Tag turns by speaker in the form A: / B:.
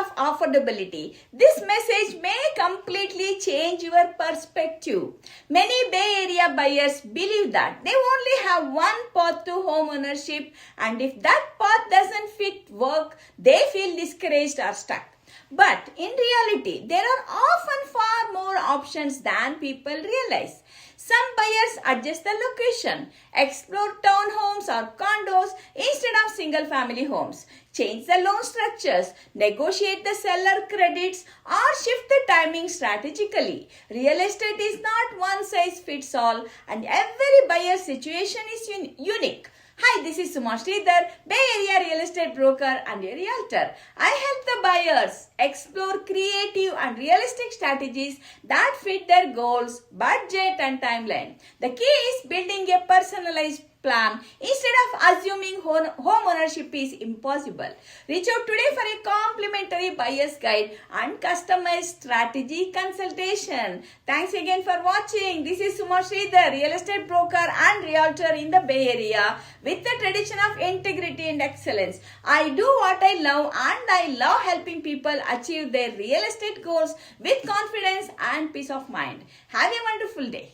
A: of affordability. This message may completely change your perspective. Many Bay Area buyers believe that they only have one path to home ownership, and if that path doesn't fit work, they feel discouraged or stuck. But in reality, there are often far more options than people realize. Some buyers adjust the location, explore townhomes or condos instead of single family homes, change the loan structures, negotiate the seller credits, or shift the timing strategically. Real estate is not one size fits all, and every buyer's situation is unique. Hi, this is Suma Sridhar, Bay Area real estate broker and a realtor. I help the buyers explore creative and realistic strategies that fit their goals, budget and timeline. The key is building a personalized plan instead of assuming home ownership is impossible. Reach out today for a complimentary buyer's guide and customized strategy consultation. Thanks again for watching. This is Suma Sridhar, real estate broker and realtor in the Bay Area with the tradition of integrity and excellence. I do what I love, and I love helping people achieve their real estate goals with confidence and peace of mind. Have a wonderful day.